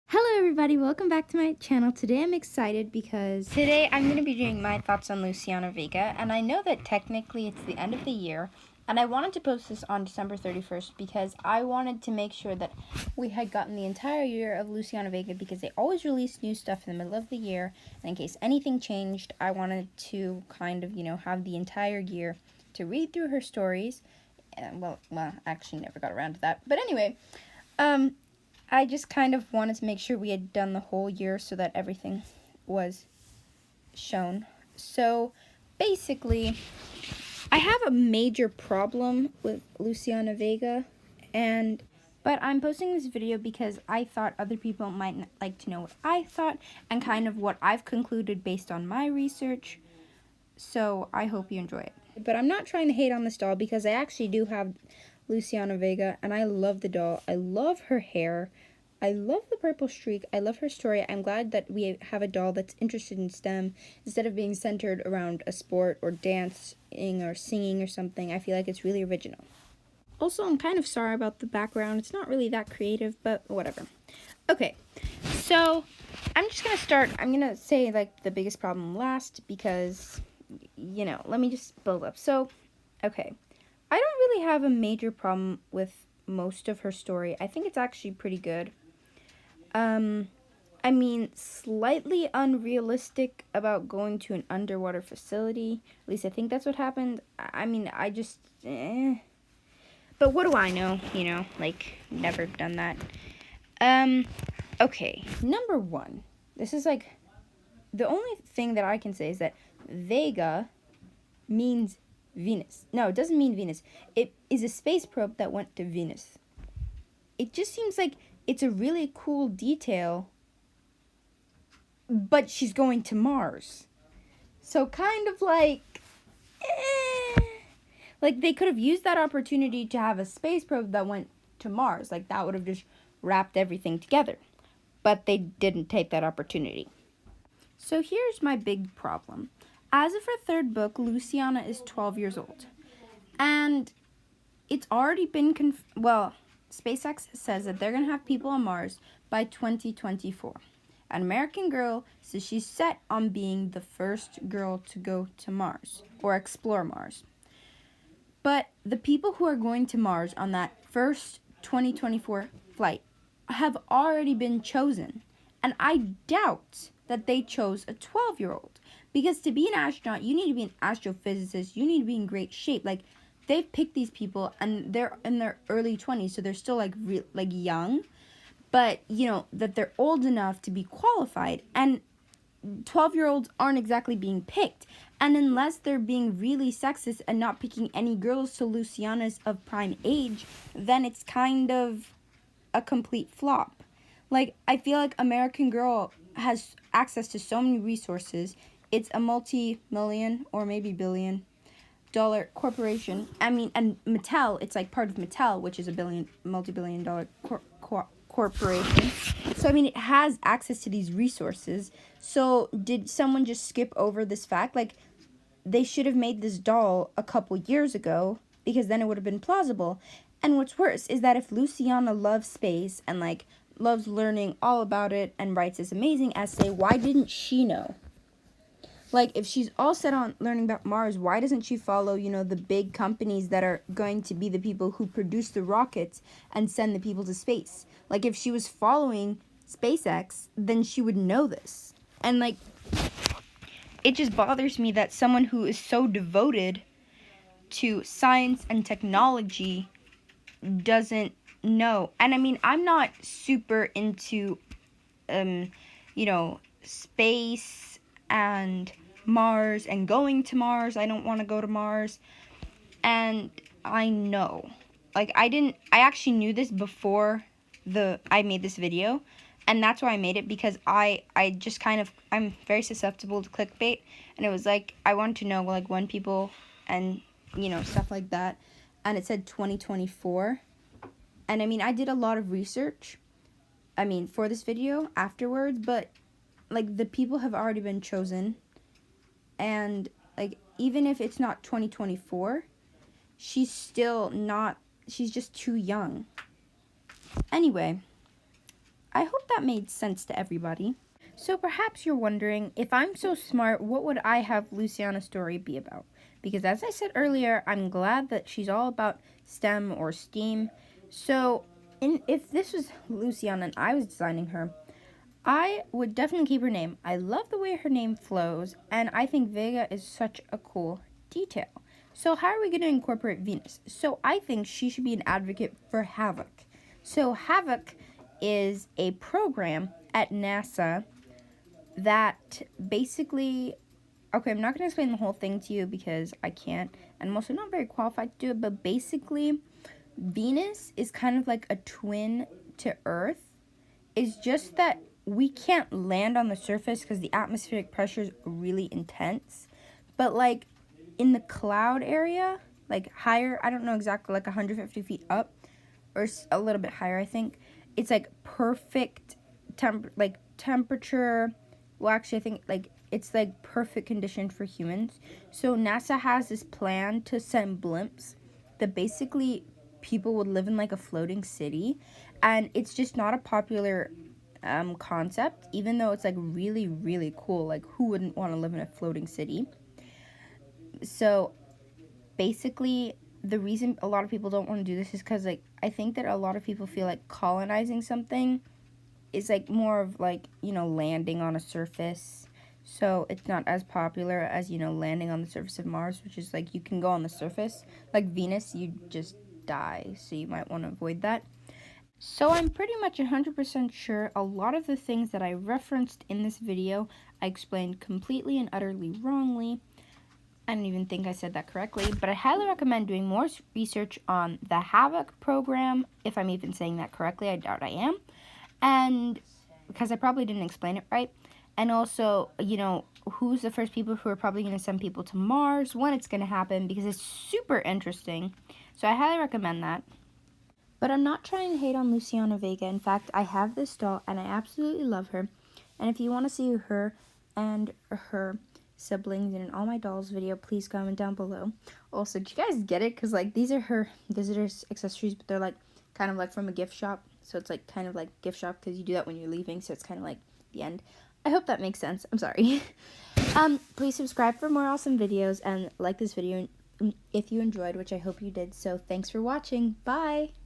Hello everybody, welcome back to my channel. Today I'm excited because today I'm going to be doing my thoughts on Luciana Vega, and I know that technically it's the end of the year, and I wanted to post this on December 31st because I wanted to make sure that we had gotten the entire year of Luciana Vega, because they always release new stuff in the middle of the year, and in case anything changed, I wanted to kind of, have the entire year to read through her stories. Well, actually never got around to that, but anyway, I just kind of wanted to make sure we had done the whole year so that everything was shown. So, basically, I have a major problem with Luciana Vega, but I'm posting this video because I thought other people might like to know what I thought and kind of what I've concluded based on my research. So, I hope you enjoy it. But I'm not trying to hate on this doll because I actually do have Luciana Vega, and I love the doll. I love her hair. I love the purple streak. I love her story. I'm glad that we have a doll that's interested in STEM instead of being centered around a sport or dancing or singing or something. I feel like it's really original. Also, I'm kind of sorry about the background. It's not really that creative, but whatever. Okay, so I'm just going to start. I'm going to say, like, the biggest problem last because, let me just build up. So, okay. I don't really have a major problem with most of her story. I think it's actually pretty good. I mean, slightly unrealistic about going to an underwater facility. At least I think that's what happened. I mean, I just, But what do I know? Never done that. Okay, number one. This is like, the only thing that I can say is that Vega means Venus. No, it doesn't mean Venus. It is a space probe that went to Venus. It just seems like it's a really cool detail, but she's going to Mars. So kind of like, like they could have used that opportunity to have a space probe that went to Mars. Like that would have just wrapped everything together. But they didn't take that opportunity. So here's my big problem. As of her third book, Luciana is 12 years old. And it's already been, SpaceX says that they're going to have people on Mars by 2024. An American girl says she's set on being the first girl to go to Mars, or explore Mars. But the people who are going to Mars on that first 2024 flight have already been chosen. And I doubt that they chose a 12-year-old. Because to be an astronaut, you need to be an astrophysicist. You need to be in great shape. Like, they've picked these people, and they're in their early 20s, so they're still, young. But, that they're old enough to be qualified. And 12-year-olds aren't exactly being picked. And unless they're being really sexist and not picking any girls to Luciana's of prime age, then it's kind of a complete flop. Like, I feel like American Girl has access to so many resources. It's a multi-million or maybe billion-dollar corporation. I mean, and Mattel, it's like part of Mattel, which is a multi-billion-dollar corporation. So, I mean, it has access to these resources. So, did someone just skip over this fact? Like, they should have made this doll a couple years ago, because then it would have been plausible. And what's worse is that if Luciana loves space and, loves learning all about it and writes this amazing essay, why didn't she know? Like, if she's all set on learning about Mars, why doesn't she follow, the big companies that are going to be the people who produce the rockets and send the people to space? Like, if she was following SpaceX, then she would know this. And, it just bothers me that someone who is so devoted to science and technology doesn't know. And, I mean, I'm not super into, space and Mars and going to Mars. I don't want to go to Mars. And I know. I actually knew this before I made this video. And that's why I made it, because I'm very susceptible to clickbait. And it was I wanted to know, when people and, stuff like that. And it said 2024. And, I mean, I did a lot of research, for this video afterwards. But, the people have already been chosen. And, even if it's not 2024, she's still not, she's just too young. Anyway, I hope that made sense to everybody. So perhaps you're wondering, if I'm so smart, what would I have Luciana's story be about? Because as I said earlier, I'm glad that she's all about STEM or STEAM. So if this was Luciana and I was designing her, I would definitely keep her name. I love the way her name flows, and I think Vega is such a cool detail. So how are we going to incorporate Venus? So I think she should be an advocate for Havoc. So Havoc is a program at NASA that basically, okay, I'm not going to explain the whole thing to you because I can't, and I'm also not very qualified to do it, but basically, Venus is kind of like a twin to Earth. It's just that we can't land on the surface because the atmospheric pressure is really intense. But like in the cloud area, like higher, I don't know exactly, like 150 feet up, or a little bit higher, I think, it's like perfect temperature. Well, actually, I think like it's like perfect condition for humans. So NASA has this plan to send blimps that basically people would live in like a floating city, and it's just not a popular concept, even though it's like really, really cool. Like, who wouldn't want to live in a floating city? So basically, the reason a lot of people don't want to do this is because, like, I think that a lot of people feel like colonizing something is like more of like, you know, landing on a surface. So it's not as popular as, you know, landing on the surface of Mars, which is like you can go on the surface. Like Venus, you just die, so you might want to avoid that. So I'm pretty much 100% sure a lot of the things that I referenced in this video I explained completely and utterly wrongly. I don't even think I said that correctly, but I highly recommend doing more research on the Havoc program, if I'm even saying that correctly. I doubt I am. And because I probably didn't explain it right. And also, you know, who's the first people who are probably going to send people to Mars, when it's going to happen, because it's super interesting. So I highly recommend that. But I'm not trying to hate on Luciana Vega. In fact, I have this doll, and I absolutely love her. And if you want to see her and her siblings in an All My Dolls video, please comment down below. Also, did you guys get it? Because, like, these are her visitor's accessories, but they're, like, kind of, like, from a gift shop. So it's, like, kind of like gift shop because you do that when you're leaving. So it's kind of like the end. I hope that makes sense. I'm sorry. Please subscribe for more awesome videos and like this video if you enjoyed, which I hope you did. So thanks for watching. Bye!